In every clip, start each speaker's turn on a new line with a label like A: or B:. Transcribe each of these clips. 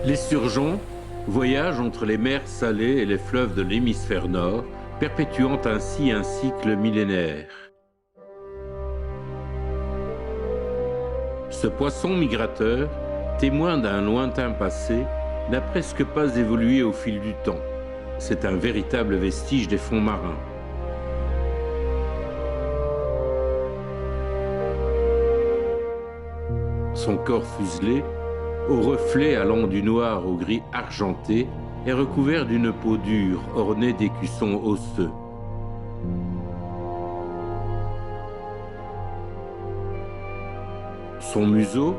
A: Les sturgeons voyagent entre les mers salées et les fleuves de l'hémisphère nord, perpétuant ainsi un cycle millénaire. Ce poisson migrateur, témoin d'un lointain passé, n'a presque pas évolué au fil du temps. C'est un véritable vestige des fonds marins. Son corps fuselé, aux reflets allant du noir au gris argenté, est recouvert d'une peau dure ornée d'écussons osseux. Son museau,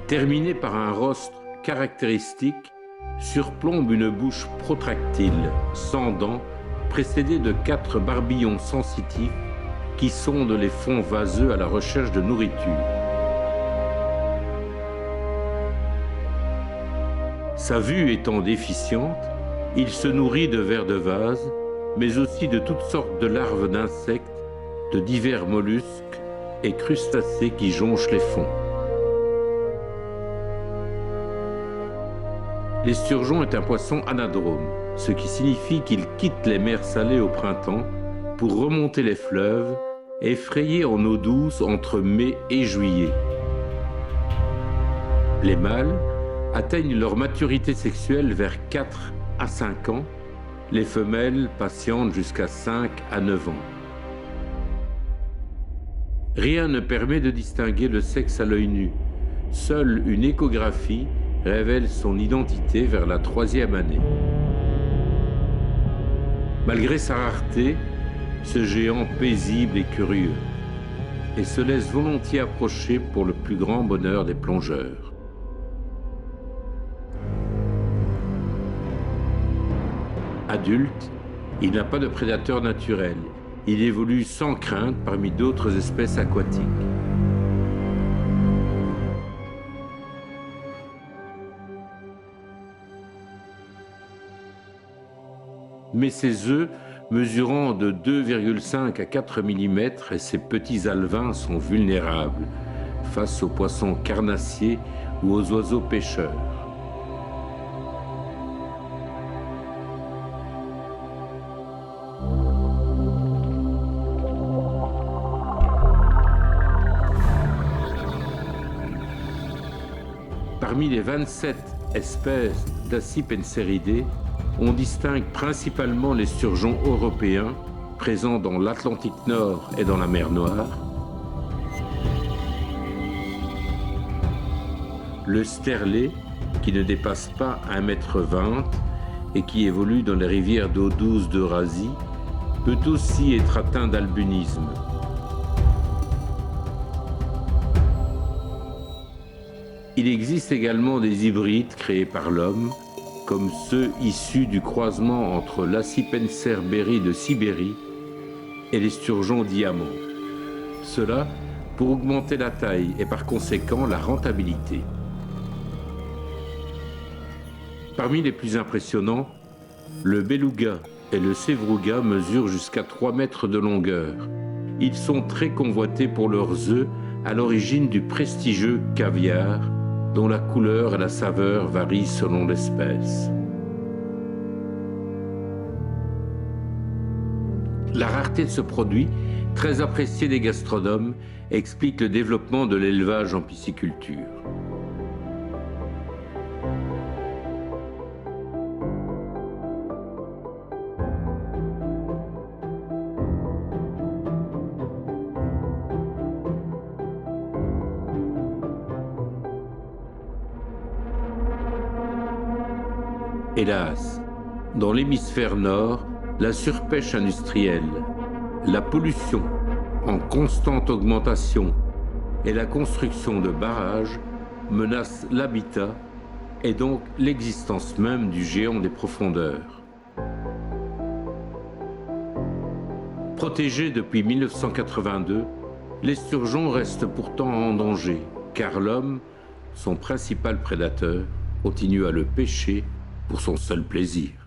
A: terminé par un rostre caractéristique, surplombe une bouche protractile, sans dents, précédée de 4 barbillons sensitifs qui sondent les fonds vaseux à la recherche de nourriture. Sa vue étant déficiente, il se nourrit de vers de vase, mais aussi de toutes sortes de larves d'insectes, de divers mollusques et crustacés qui jonchent les fonds. L'esturgeon est un poisson anadrome, ce qui signifie qu'il quitte les mers salées au printemps pour remonter les fleuves et frayer en eau douce entre mai et juillet. Les mâles atteignent leur maturité sexuelle vers 4 à 5 ans, les femelles patientent jusqu'à 5 à 9 ans. Rien ne permet de distinguer le sexe à l'œil nu. Seule une échographie révèle son identité vers la 3e année. Malgré sa rareté, ce géant paisible et curieux, et se laisse volontiers approcher pour le plus grand bonheur des plongeurs. Adulte, il n'a pas de prédateur naturel. Il évolue sans crainte parmi d'autres espèces aquatiques. Mais ses œufs, mesurant de 2,5 à 4 mm, et ses petits alevins sont vulnérables face aux poissons carnassiers ou aux oiseaux pêcheurs. Parmi les 27 espèces d'Acipenseridés, on distingue principalement les sturgeons européens, présents dans l'Atlantique Nord et dans la mer Noire, le sterlet, qui ne dépasse pas 1,20 m et qui évolue dans les rivières d'eau douce d'Eurasie, peut aussi être atteint d'albinisme. Il existe également des hybrides créés par l'homme, comme ceux issus du croisement entre l'Acipenser berry de Sibérie et les sturgeons diamants. Cela pour augmenter la taille et par conséquent la rentabilité. Parmi les plus impressionnants, le beluga et le sevruga mesurent jusqu'à 3 mètres de longueur. Ils sont très convoités pour leurs œufs, à l'origine du prestigieux caviar, dont la couleur et la saveur varient selon l'espèce. La rareté de ce produit, très apprécié des gastronomes, explique le développement de l'élevage en pisciculture. Hélas, dans l'hémisphère nord, la surpêche industrielle, la pollution en constante augmentation et la construction de barrages menacent l'habitat et donc l'existence même du géant des profondeurs. Protégés depuis 1982, les sturgeons restent pourtant en danger, car l'homme, son principal prédateur, continue à le pêcher pour son seul plaisir.